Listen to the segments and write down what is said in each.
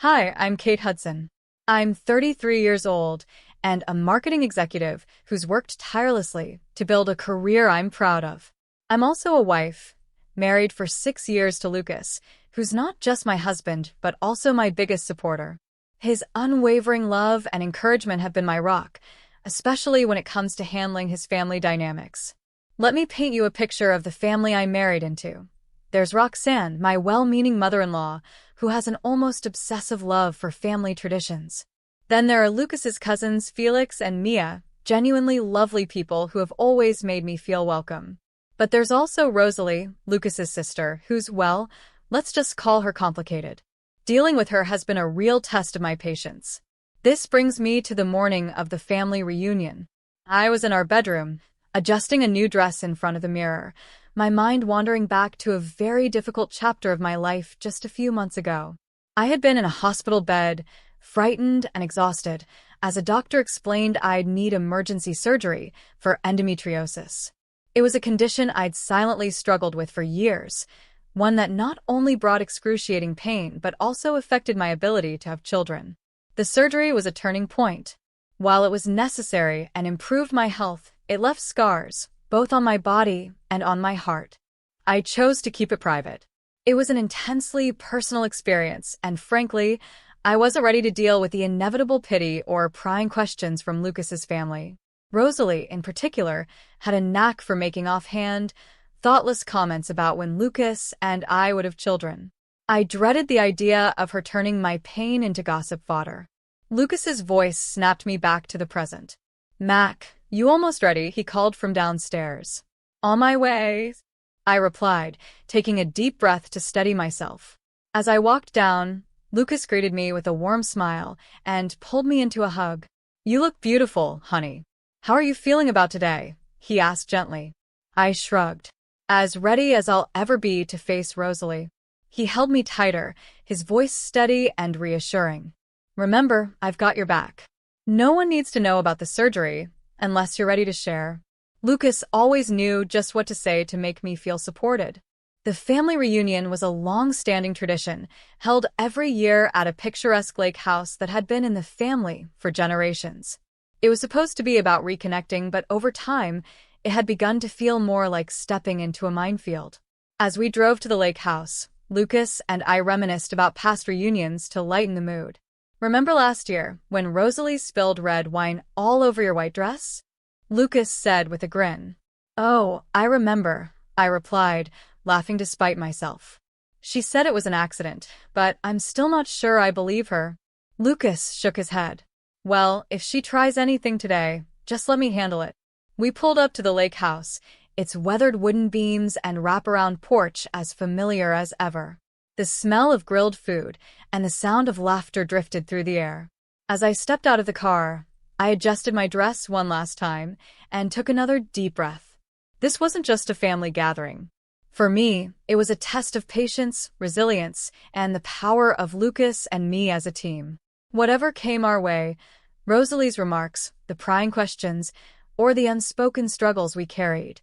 Hi, I'm Kate Hudson. I'm 33 years old and a marketing executive who's worked tirelessly to build a career I'm proud of. I'm also a wife, married for 6 years to Lucas, who's not just my husband, but also my biggest supporter. His unwavering love and encouragement have been my rock, especially when it comes to handling his family dynamics. Let me paint you a picture of the family I'm married into. There's Roxanne, my well-meaning mother-in-law, who has an almost obsessive love for family traditions. Then there are Lucas's cousins Felix and Mia, genuinely lovely people who have always made me feel welcome. But there's also Rosalie, Lucas's sister, who's, well, let's just call her complicated. Dealing with her has been a real test of my patience. This brings me to the morning of the family reunion. I was in our bedroom, adjusting a new dress in front of the mirror, my mind wandering back to a very difficult chapter of my life just a few months ago. I had been in a hospital bed, frightened and exhausted, as a doctor explained I'd need emergency surgery for endometriosis. It was a condition I'd silently struggled with for years, one that not only brought excruciating pain but also affected my ability to have children. The surgery was a turning point. While it was necessary and improved my health, it left scars, both on my body and on my heart. I chose to keep it private. It was an intensely personal experience, and frankly, I wasn't ready to deal with the inevitable pity or prying questions from Lucas's family. Rosalie, in particular, had a knack for making offhand, thoughtless comments about when Lucas and I would have children. I dreaded the idea of her turning my pain into gossip fodder. Lucas's voice snapped me back to the present. "Mac, you almost ready?" he called from downstairs. "On my way," I replied, taking a deep breath to steady myself. As I walked down, Lucas greeted me with a warm smile and pulled me into a hug. "You look beautiful, honey. How are you feeling about today?" he asked gently. I shrugged. As ready as I'll ever be to face Rosalie. He held me tighter, his voice steady and reassuring. "Remember, I've got your back. No one needs to know about the surgery, unless you're ready to share." Lucas always knew just what to say to make me feel supported. The family reunion was a long-standing tradition, held every year at a picturesque lake house that had been in the family for generations. It was supposed to be about reconnecting, but over time, it had begun to feel more like stepping into a minefield. As we drove to the lake house, Lucas and I reminisced about past reunions to lighten the mood. "Remember last year, when Rosalie spilled red wine all over your white dress?" Lucas said with a grin. "Oh, I remember," I replied, laughing despite myself. "She said it was an accident, but I'm still not sure I believe her." Lucas shook his head. "Well, if she tries anything today, just let me handle it." We pulled up to the lake house, its weathered wooden beams and wraparound porch as familiar as ever. The smell of grilled food and the sound of laughter drifted through the air. As I stepped out of the car, I adjusted my dress one last time and took another deep breath. This wasn't just a family gathering. For me, it was a test of patience, resilience, and the power of Lucas and me as a team. Whatever came our way, Rosalie's remarks, the prying questions, or the unspoken struggles we carried,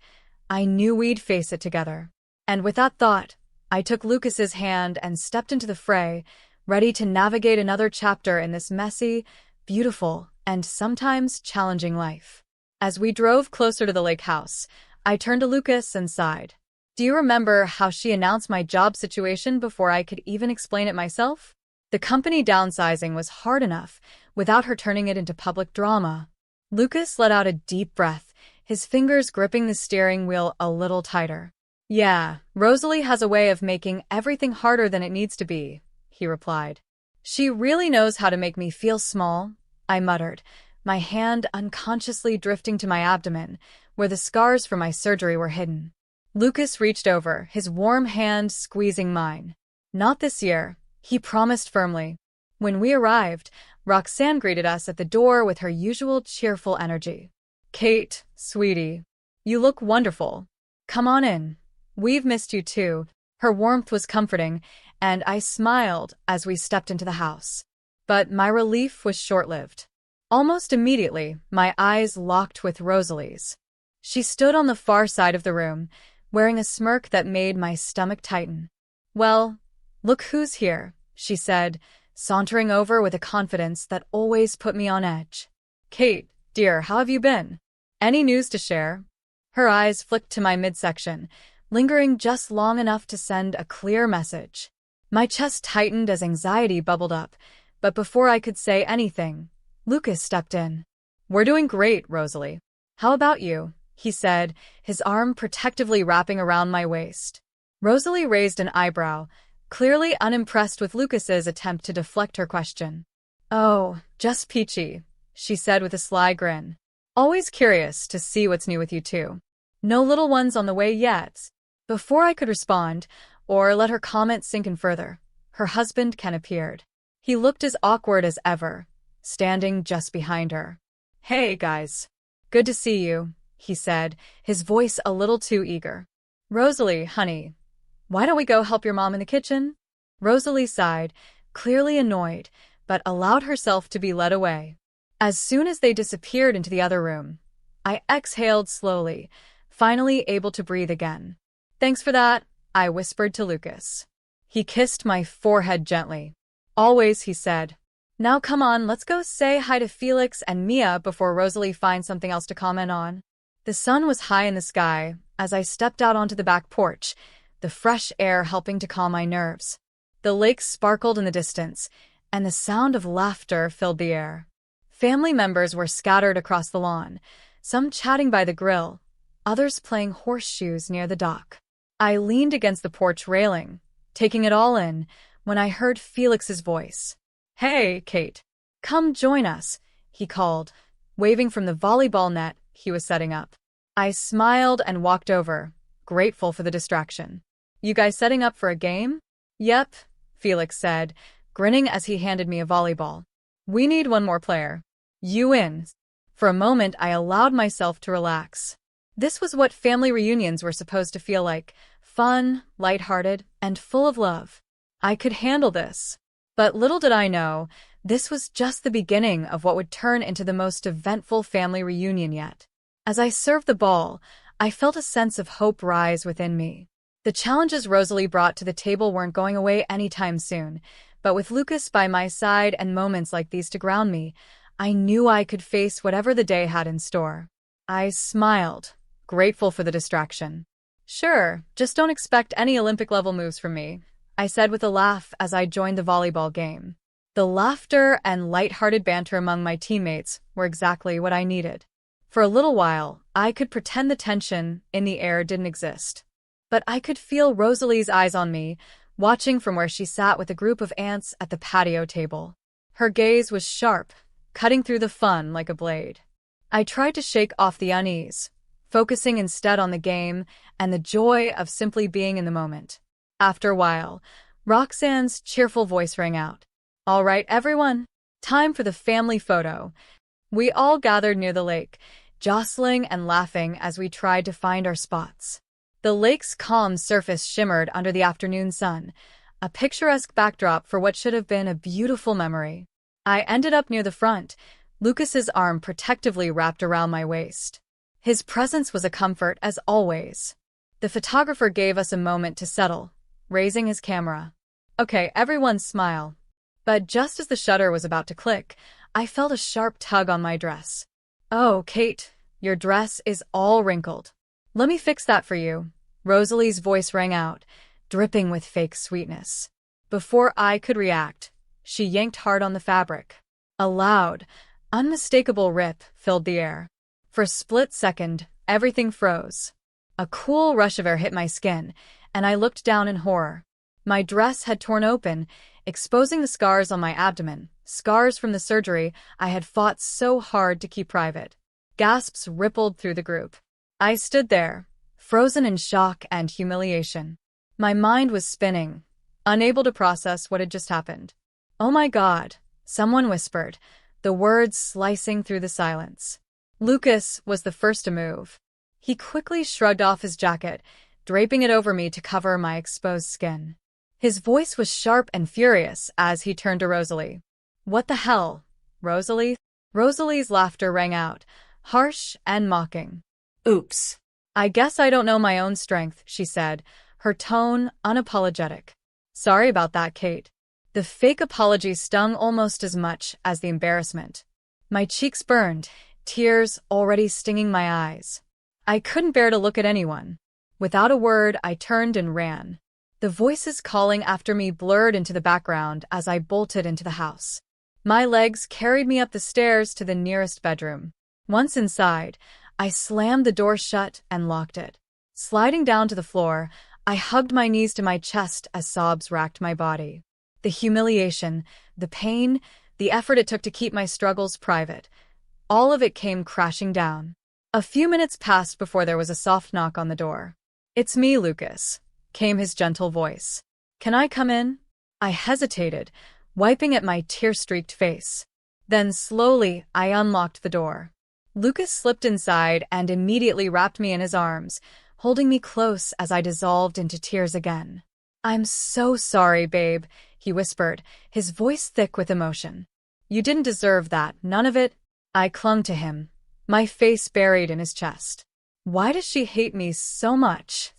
I knew we'd face it together. And with that thought, I took Lucas's hand and stepped into the fray, ready to navigate another chapter in this messy, beautiful, and sometimes challenging life. As we drove closer to the lake house, I turned to Lucas and sighed. "Do you remember how she announced my job situation before I could even explain it myself? The company downsizing was hard enough without her turning it into public drama." Lucas let out a deep breath, his fingers gripping the steering wheel a little tighter. "Yeah, Rosalie has a way of making everything harder than it needs to be," he replied. "She really knows how to make me feel small," I muttered, my hand unconsciously drifting to my abdomen, where the scars from my surgery were hidden. Lucas reached over, his warm hand squeezing mine. "Not this year," he promised firmly. When we arrived, Roxanne greeted us at the door with her usual cheerful energy. "Kate, sweetie, you look wonderful. Come on in. We've missed you too." Her warmth was comforting, and I smiled as we stepped into the house. But my relief was short-lived. Almost immediately, my eyes locked with Rosalie's. She stood on the far side of the room, wearing a smirk that made my stomach tighten. "Well, look who's here," she said, sauntering over with a confidence that always put me on edge. "Kate, dear, how have you been? Any news to share?" Her eyes flicked to my midsection, lingering just long enough to send a clear message. My chest tightened as anxiety bubbled up, but before I could say anything, Lucas stepped in. "We're doing great, Rosalie. How about you?" he said, his arm protectively wrapping around my waist. Rosalie raised an eyebrow, clearly unimpressed with Lucas's attempt to deflect her question. "Oh, just peachy," she said with a sly grin. "Always curious to see what's new with you two. No little ones on the way yet." Before I could respond, or let her comment sink in further, her husband Ken appeared. He looked as awkward as ever, standing just behind her. "Hey, guys. Good to see you," he said, his voice a little too eager. "Rosalie, honey, why don't we go help your mom in the kitchen?" Rosalie sighed, clearly annoyed, but allowed herself to be led away. As soon as they disappeared into the other room, I exhaled slowly, finally able to breathe again. "Thanks for that," I whispered to Lucas. He kissed my forehead gently. "Always," he said. "Now come on, let's go say hi to Felix and Mia before Rosalie finds something else to comment on." The sun was high in the sky as I stepped out onto the back porch, the fresh air helping to calm my nerves. The lake sparkled in the distance, and the sound of laughter filled the air. Family members were scattered across the lawn, some chatting by the grill, others playing horseshoes near the dock. I leaned against the porch railing, taking it all in, when I heard Felix's voice. "Hey, Kate. Come join us," he called, waving from the volleyball net he was setting up. I smiled and walked over, grateful for the distraction. "You guys setting up for a game?" "Yep," Felix said, grinning as he handed me a volleyball. "We need one more player. You in." For a moment, I allowed myself to relax. This was what family reunions were supposed to feel like: fun, lighthearted, and full of love. I could handle this. But little did I know, this was just the beginning of what would turn into the most eventful family reunion yet. As I served the ball, I felt a sense of hope rise within me. The challenges Rosalie brought to the table weren't going away anytime soon, but with Lucas by my side and moments like these to ground me, I knew I could face whatever the day had in store. I smiled, grateful for the distraction. "Sure, just don't expect any Olympic-level moves from me," I said with a laugh as I joined the volleyball game. The laughter and light-hearted banter among my teammates were exactly what I needed. For a little while, I could pretend the tension in the air didn't exist. But I could feel Rosalie's eyes on me, watching from where she sat with a group of aunts at the patio table. Her gaze was sharp, cutting through the fun like a blade. I tried to shake off the unease, focusing instead on the game and the joy of simply being in the moment. After a while, Roxanne's cheerful voice rang out. "All right, everyone, time for the family photo." We all gathered near the lake, jostling and laughing as we tried to find our spots. The lake's calm surface shimmered under the afternoon sun, a picturesque backdrop for what should have been a beautiful memory. I ended up near the front, Lucas's arm protectively wrapped around my waist. His presence was a comfort as always. The photographer gave us a moment to settle, raising his camera. "Okay, everyone smile." But just as the shutter was about to click, I felt a sharp tug on my dress. "Oh, Kate, your dress is all wrinkled. Let me fix that for you." Rosalie's voice rang out, dripping with fake sweetness. Before I could react, she yanked hard on the fabric. A loud, unmistakable rip filled the air. For a split second, everything froze. A cool rush of air hit my skin, and I looked down in horror. My dress had torn open, exposing the scars on my abdomen, scars from the surgery I had fought so hard to keep private. Gasps rippled through the group. I stood there, frozen in shock and humiliation. My mind was spinning, unable to process what had just happened. "Oh my God," someone whispered, the words slicing through the silence. Lucas was the first to move. He quickly shrugged off his jacket, draping it over me to cover my exposed skin. His voice was sharp and furious as he turned to Rosalie. "What the hell, Rosalie?" Rosalie's laughter rang out, harsh and mocking. "Oops. I guess I don't know my own strength," she said, her tone unapologetic. "Sorry about that, Kate." The fake apology stung almost as much as the embarrassment. My cheeks burned, tears already stinging my eyes. I couldn't bear to look at anyone. Without a word, I turned and ran. The voices calling after me blurred into the background as I bolted into the house. My legs carried me up the stairs to the nearest bedroom. Once inside, I slammed the door shut and locked it. Sliding down to the floor, I hugged my knees to my chest as sobs racked my body. The humiliation, the pain, the effort it took to keep my struggles private, all of it came crashing down. A few minutes passed before there was a soft knock on the door. "It's me, Lucas," came his gentle voice. "Can I come in?" I hesitated, wiping at my tear-streaked face. Then slowly, I unlocked the door. Lucas slipped inside and immediately wrapped me in his arms, holding me close as I dissolved into tears again. "I'm so sorry, babe," he whispered, his voice thick with emotion. "You didn't deserve that, none of it." I clung to him, my face buried in his chest. "Why does she hate me so much?"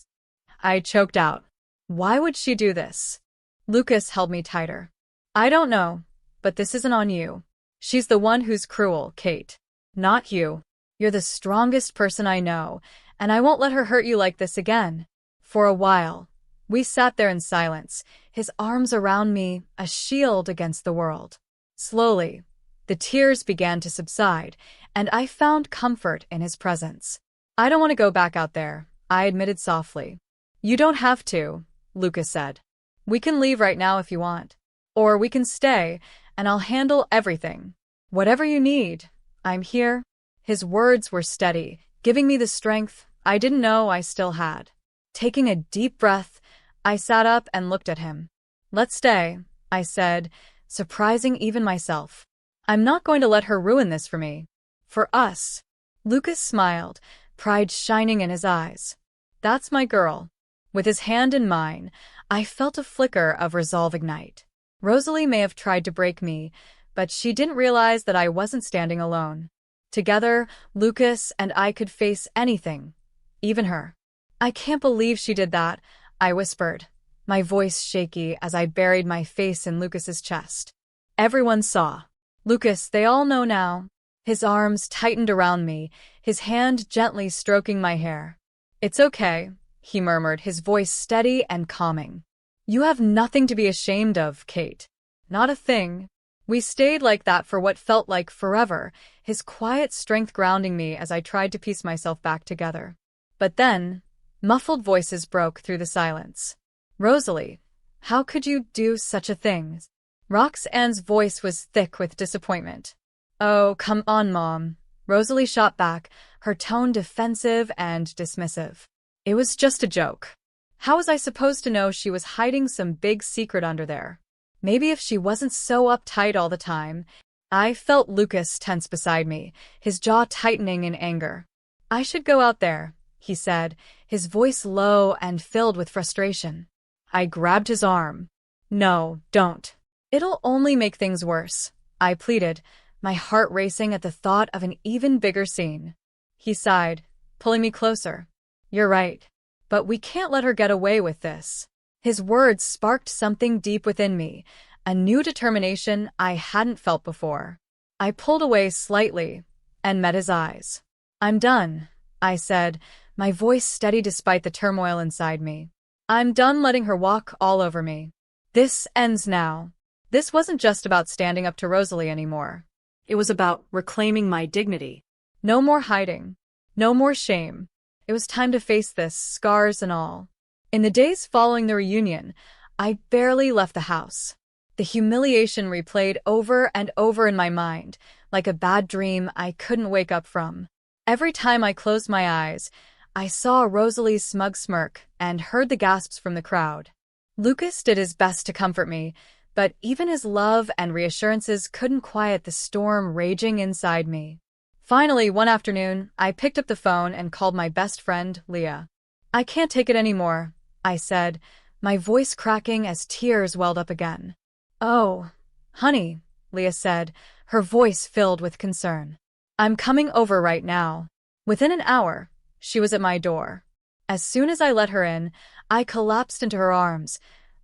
I choked out. "Why would she do this?" Lucas held me tighter. "I don't know, but this isn't on you. She's the one who's cruel, Kate. Not you. You're the strongest person I know, and I won't let her hurt you like this again." For a while, we sat there in silence, his arms around me, a shield against the world. Slowly, the tears began to subside, and I found comfort in his presence. "I don't want to go back out there," I admitted softly. "You don't have to," Lucas said. "We can leave right now if you want. Or we can stay, and I'll handle everything. Whatever you need, I'm here." His words were steady, giving me the strength I didn't know I still had. Taking a deep breath, I sat up and looked at him. "Let's stay," I said, surprising even myself. "I'm not going to let her ruin this for me. For us." Lucas smiled, pride shining in his eyes. "That's my girl." With his hand in mine, I felt a flicker of resolve ignite. Rosalie may have tried to break me, but she didn't realize that I wasn't standing alone. Together, Lucas and I could face anything, even her. "I can't believe she did that," I whispered, my voice shaky as I buried my face in Lucas's chest. Everyone saw. "Lucas, they all know now." His arms tightened around me, his hand gently stroking my hair. "It's okay," he murmured, his voice steady and calming. "You have nothing to be ashamed of, Kate. Not a thing." We stayed like that for what felt like forever, his quiet strength grounding me as I tried to piece myself back together. But then, muffled voices broke through the silence. "Rosalie, how could you do such a thing?" Roxanne's voice was thick with disappointment. "Oh, come on, Mom," Rosalie shot back, her tone defensive and dismissive. "It was just a joke. How was I supposed to know she was hiding some big secret under there? Maybe if she wasn't so uptight all the time." I felt Lucas tense beside me, his jaw tightening in anger. "I should go out there," he said, his voice low and filled with frustration. I grabbed his arm. "No, don't. It'll only make things worse," I pleaded, my heart racing at the thought of an even bigger scene. He sighed, pulling me closer. "You're right. But we can't let her get away with this." His words sparked something deep within me, a new determination I hadn't felt before. I pulled away slightly and met his eyes. "I'm done," I said, my voice steady despite the turmoil inside me. "I'm done letting her walk all over me. This ends now." This wasn't just about standing up to Rosalie anymore. It was about reclaiming my dignity. No more hiding. No more shame. It was time to face this, scars and all. In the days following the reunion, I barely left the house. The humiliation replayed over and over in my mind, like a bad dream I couldn't wake up from. Every time I closed my eyes, I saw Rosalie's smug smirk and heard the gasps from the crowd. Lucas did his best to comfort me, but even his love and reassurances couldn't quiet the storm raging inside me. Finally, one afternoon, I picked up the phone and called my best friend, Leah. "I can't take it anymore," I said, my voice cracking as tears welled up again. "Oh, honey," Leah said, her voice filled with concern. "I'm coming over right now." Within an hour, she was at my door. As soon as I let her in, I collapsed into her arms,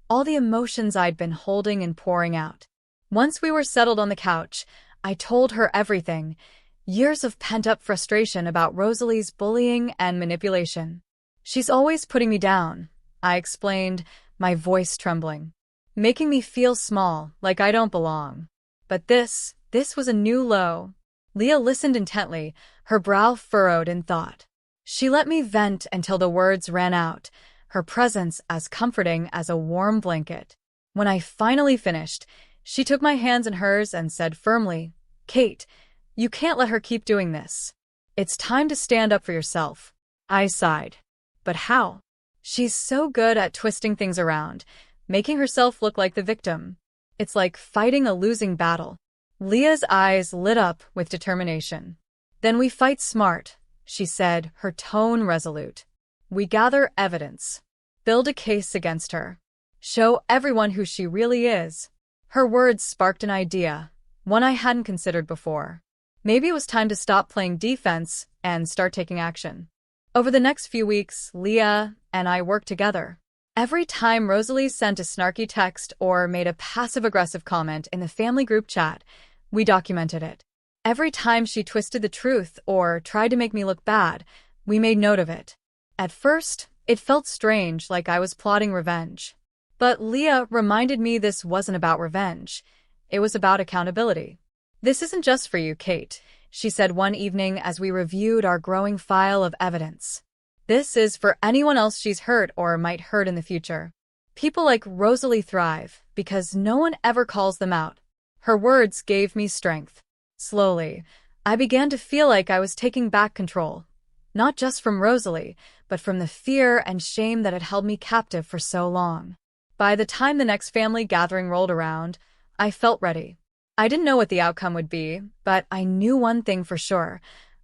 all the emotions I'd been holding and pouring out. Once we were settled on the couch, I told her everything, years of pent-up frustration about Rosalie's bullying and manipulation. "She's always putting me down," I explained, my voice trembling, "making me feel small, like I don't belong." But this was a new low. Leah listened intently, her brow furrowed in thought. She let me vent until the words ran out, her presence as comforting as a warm blanket. When I finally finished, she took my hands in hers and said firmly, "Kate, you can't let her keep doing this. It's time to stand up for yourself." I sighed. "But how? She's so good at twisting things around, making herself look like the victim. It's like fighting a losing battle." Leah's eyes lit up with determination. "Then we fight smart," she said, her tone resolute. "We gather evidence, build a case against her, show everyone who she really is." Her words sparked an idea, one I hadn't considered before. Maybe it was time to stop playing defense and start taking action. Over the next few weeks, Leah and I worked together. Every time Rosalie sent a snarky text or made a passive-aggressive comment in the family group chat, we documented it. Every time she twisted the truth or tried to make me look bad, we made note of it. At first, it felt strange, like I was plotting revenge. But Leah reminded me this wasn't about revenge. It was about accountability. "This isn't just for you, Kate," she said one evening as we reviewed our growing file of evidence. "This is for anyone else she's hurt or might hurt in the future. People like Rosalie thrive because no one ever calls them out." Her words gave me strength. Slowly, I began to feel like I was taking back control, not just from Rosalie, but from the fear and shame that had held me captive for so long. By the time the next family gathering rolled around, I felt ready. I didn't know what the outcome would be, but I knew one thing for sure.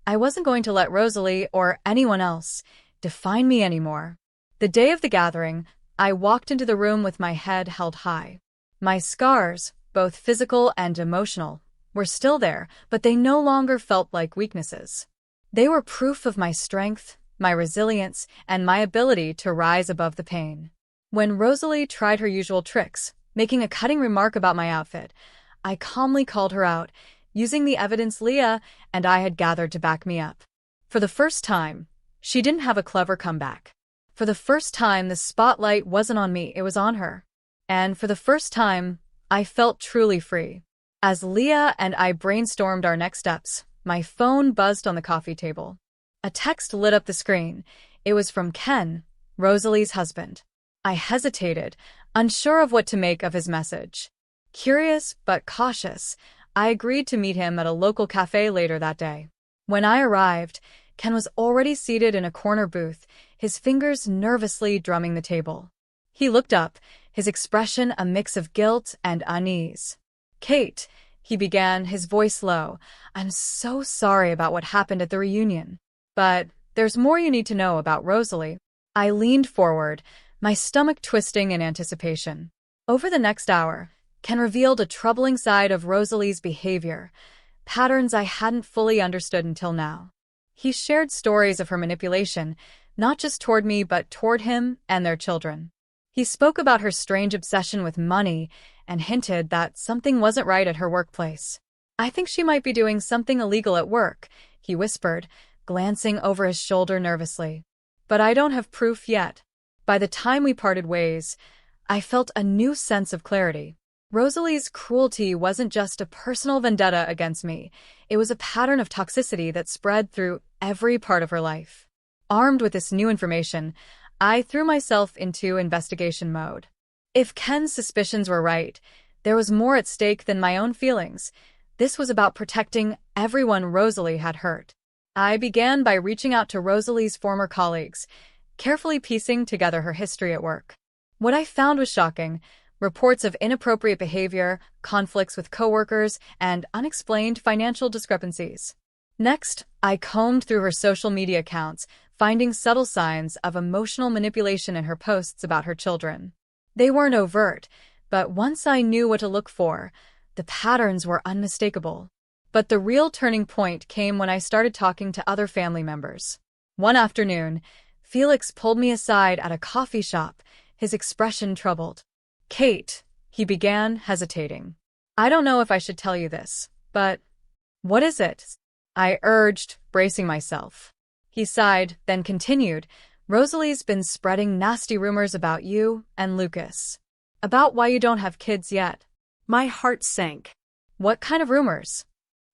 I wasn't going to let Rosalie or anyone else define me anymore. The day of the gathering, I walked into the room with my head held high. My scars, both physical and emotional, were still there, but they no longer felt like weaknesses. They were proof of my strength, my resilience, and my ability to rise above the pain. When Rosalie tried her usual tricks, making a cutting remark about my outfit, I calmly called her out, using the evidence Leah and I had gathered to back me up. For the first time, she didn't have a clever comeback. For the first time, the spotlight wasn't on me, it was on her. And for the first time, I felt truly free. As Leah and I brainstormed our next steps, my phone buzzed on the coffee table. A text lit up the screen. It was from Ken, Rosalie's husband. I hesitated, unsure of what to make of his message. Curious but cautious, I agreed to meet him at a local cafe later that day. When I arrived, Ken was already seated in a corner booth, his fingers nervously drumming the table. He looked up, his expression a mix of guilt and unease. "Kate," he began, his voice low, "I'm so sorry about what happened at the reunion. But there's more you need to know about Rosalie." I leaned forward, my stomach twisting in anticipation. Over the next hour, Ken revealed a troubling side of Rosalie's behavior, patterns I hadn't fully understood until now. He shared stories of her manipulation, not just toward me but toward him and their children. He spoke about her strange obsession with money and hinted that something wasn't right at her workplace. "I think she might be doing something illegal at work," he whispered, glancing over his shoulder nervously. "But I don't have proof yet." By the time we parted ways, I felt a new sense of clarity. Rosalie's cruelty wasn't just a personal vendetta against me, it was a pattern of toxicity that spread through every part of her life. Armed with this new information, I threw myself into investigation mode. If Ken's suspicions were right, there was more at stake than my own feelings. This was about protecting everyone Rosalie had hurt. I began by reaching out to Rosalie's former colleagues, carefully piecing together her history at work. What I found was shocking: reports of inappropriate behavior, conflicts with coworkers, and unexplained financial discrepancies. Next, I combed through her social media accounts, finding subtle signs of emotional manipulation in her posts about her children. They weren't overt, but once I knew what to look for, the patterns were unmistakable. But the real turning point came when I started talking to other family members. One afternoon, Felix pulled me aside at a coffee shop, his expression troubled. Kate, he began, hesitating. I don't know if I should tell you this, but what is it? I urged, bracing myself. He sighed, then continued, Rosalie's been spreading nasty rumors about you and Lucas. About why you don't have kids yet. My heart sank. What kind of rumors?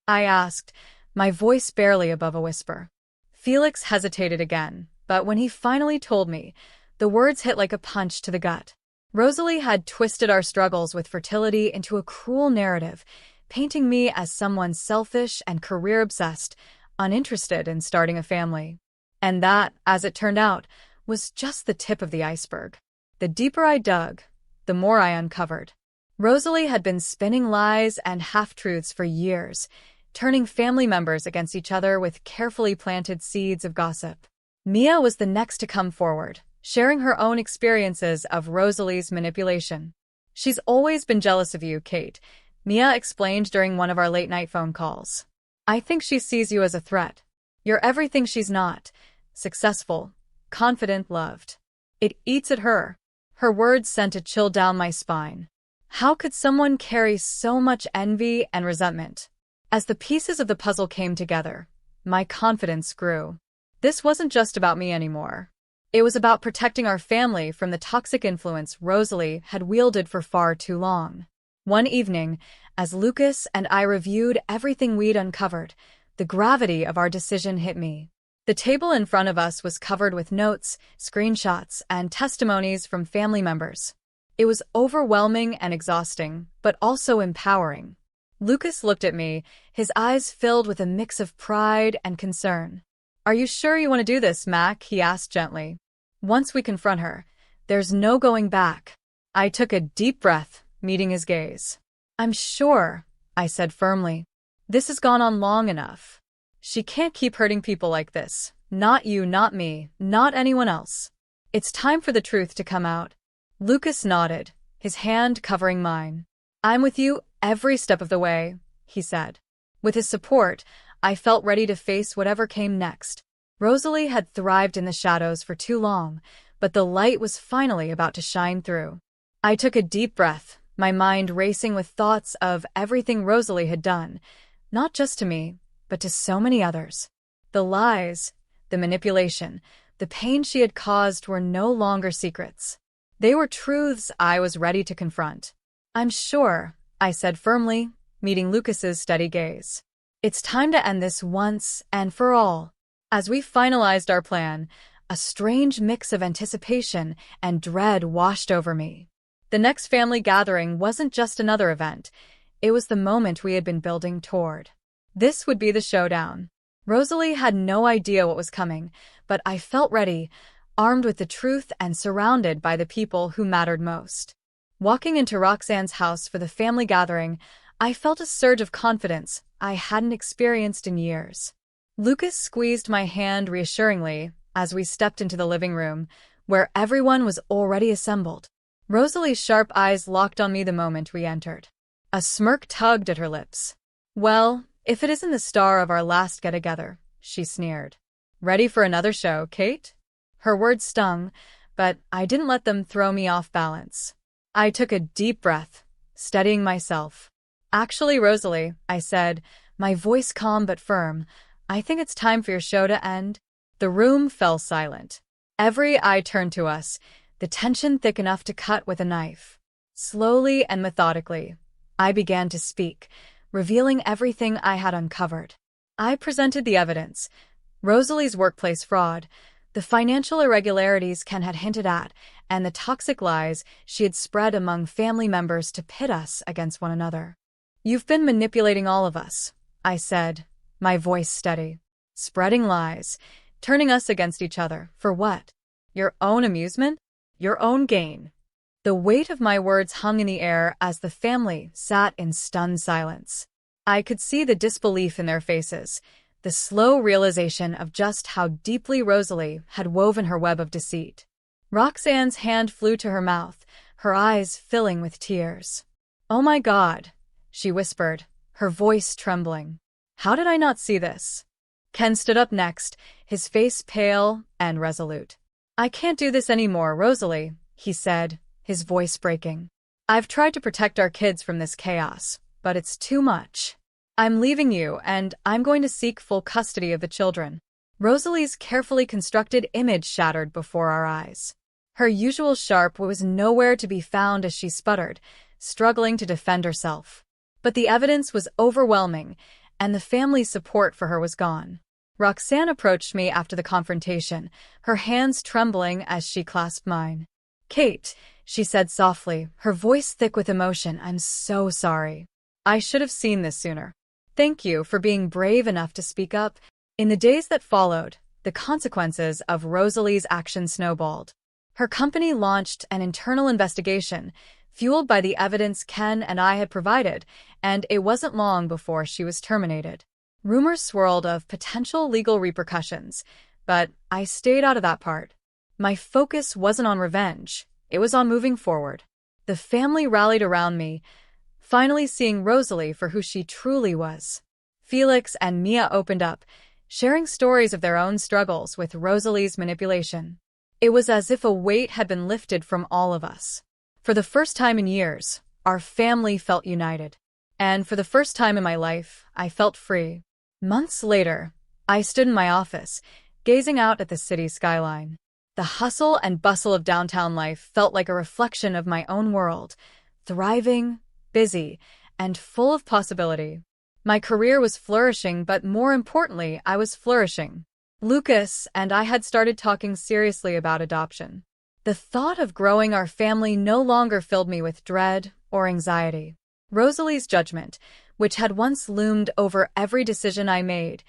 I asked, my voice barely above a whisper. Felix hesitated again, but when he finally told me, the words hit like a punch to the gut. Rosalie had twisted our struggles with fertility into a cruel narrative, painting me as someone selfish and career-obsessed, uninterested in starting a family. And that, as it turned out, was just the tip of the iceberg. The deeper I dug, the more I uncovered. Rosalie had been spinning lies and half-truths for years, turning family members against each other with carefully planted seeds of gossip. Mia was the next to come forward, sharing her own experiences of Rosalie's manipulation. She's always been jealous of you, Kate, Mia explained during one of our late-night phone calls. I think she sees you as a threat. You're everything she's not. Successful, confident, loved. It eats at her. Her words sent a chill down my spine. How could someone carry so much envy and resentment? As the pieces of the puzzle came together, my confidence grew. This wasn't just about me anymore. It was about protecting our family from the toxic influence Rosalie had wielded for far too long. One evening, as Lucas and I reviewed everything we'd uncovered, the gravity of our decision hit me. The table in front of us was covered with notes, screenshots, and testimonies from family members. It was overwhelming and exhausting, but also empowering. Lucas looked at me, his eyes filled with a mix of pride and concern. Are you sure you want to do this, Mac? He asked gently. Once we confront her, there's no going back. I took a deep breath, meeting his gaze. I'm sure, I said firmly. This has gone on long enough. She can't keep hurting people like this. Not you, not me, not anyone else. It's time for the truth to come out. Lucas nodded, his hand covering mine. I'm with you every step of the way, he said. With his support, I felt ready to face whatever came next. Rosalie had thrived in the shadows for too long, but the light was finally about to shine through. I took a deep breath, my mind racing with thoughts of everything Rosalie had done, not just to me, but to so many others. The lies, the manipulation, the pain she had caused were no longer secrets. They were truths I was ready to confront. I'm sure, I said firmly, meeting Lucas's steady gaze. It's time to end this once and for all. As we finalized our plan, a strange mix of anticipation and dread washed over me. The next family gathering wasn't just another event. It was the moment we had been building toward. This would be the showdown. Rosalie had no idea what was coming, but I felt ready, armed with the truth and surrounded by the people who mattered most. Walking into Roxanne's house for the family gathering, I felt a surge of confidence I hadn't experienced in years. Lucas squeezed my hand reassuringly as we stepped into the living room, where everyone was already assembled. Rosalie's sharp eyes locked on me the moment we entered. A smirk tugged at her lips. Well, if it isn't the star of our last get-together, she sneered. Ready for another show, Kate? Her words stung, but I didn't let them throw me off balance. I took a deep breath, steadying myself. Actually, Rosalie, I said, my voice calm but firm, I think it's time for your show to end. The room fell silent. Every eye turned to us, the tension thick enough to cut with a knife. Slowly and methodically, I began to speak, revealing everything I had uncovered. I presented the evidence. Rosalie's workplace fraud, the financial irregularities Ken had hinted at, and the toxic lies she had spread among family members to pit us against one another. You've been manipulating all of us, I said, my voice steady. Spreading lies, turning us against each other. For what? Your own amusement? Your own gain? The weight of my words hung in the air as the family sat in stunned silence. I could see the disbelief in their faces, the slow realization of just how deeply Rosalie had woven her web of deceit. Roxanne's hand flew to her mouth, her eyes filling with tears. Oh my God, she whispered, her voice trembling. How did I not see this? Ken stood up next, his face pale and resolute. I can't do this anymore, Rosalie, he said, his voice breaking. I've tried to protect our kids from this chaos, but it's too much. I'm leaving you, and I'm going to seek full custody of the children." Rosalie's carefully constructed image shattered before our eyes. Her usual sharp was nowhere to be found as she sputtered, struggling to defend herself. But the evidence was overwhelming, and the family's support for her was gone. Roxanne approached me after the confrontation, her hands trembling as she clasped mine. "Kate," she said softly, her voice thick with emotion, "I'm so sorry. I should have seen this sooner. Thank you for being brave enough to speak up." In the days that followed, the consequences of Rosalie's actions snowballed. Her company launched an internal investigation, fueled by the evidence Ken and I had provided, and it wasn't long before she was terminated. Rumors swirled of potential legal repercussions, but I stayed out of that part. My focus wasn't on revenge, it was on moving forward. The family rallied around me, finally seeing Rosalie for who she truly was. Felix and Mia opened up, sharing stories of their own struggles with Rosalie's manipulation. It was as if a weight had been lifted from all of us. For the first time in years, our family felt united. And for the first time in my life, I felt free. Months later, I stood in my office, gazing out at the city skyline. The hustle and bustle of downtown life felt like a reflection of my own world, thriving, busy, and full of possibility. My career was flourishing, but more importantly, I was flourishing. Lucas and I had started talking seriously about adoption. The thought of growing our family no longer filled me with dread or anxiety. Rosalie's judgment, which had once loomed over every decision I made,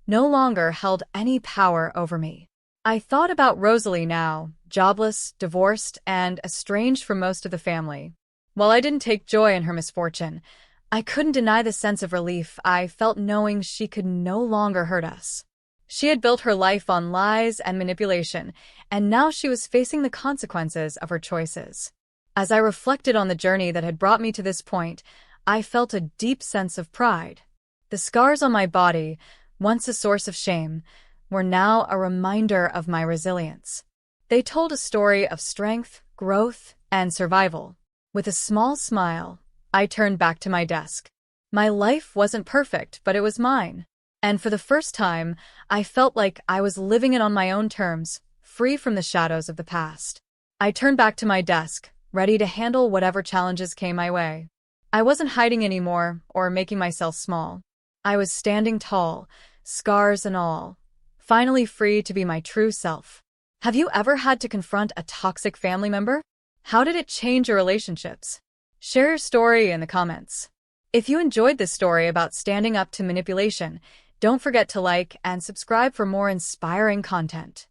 no longer held any power over me. I thought about Rosalie now, jobless, divorced, and estranged from most of the family. While I didn't take joy in her misfortune, I couldn't deny the sense of relief I felt knowing she could no longer hurt us. She had built her life on lies and manipulation, and now she was facing the consequences of her choices. As I reflected on the journey that had brought me to this point, I felt a deep sense of pride. The scars on my body, once a source of shame, were now a reminder of my resilience. They told a story of strength, growth, and survival. With a small smile, I turned back to my desk. My life wasn't perfect, but it was mine. And for the first time, I felt like I was living it on my own terms, free from the shadows of the past. I turned back to my desk, ready to handle whatever challenges came my way. I wasn't hiding anymore or making myself small. I was standing tall, scars and all, finally free to be my true self. Have you ever had to confront a toxic family member? How did it change your relationships? Share your story in the comments. If you enjoyed this story about standing up to manipulation, don't forget to like and subscribe for more inspiring content.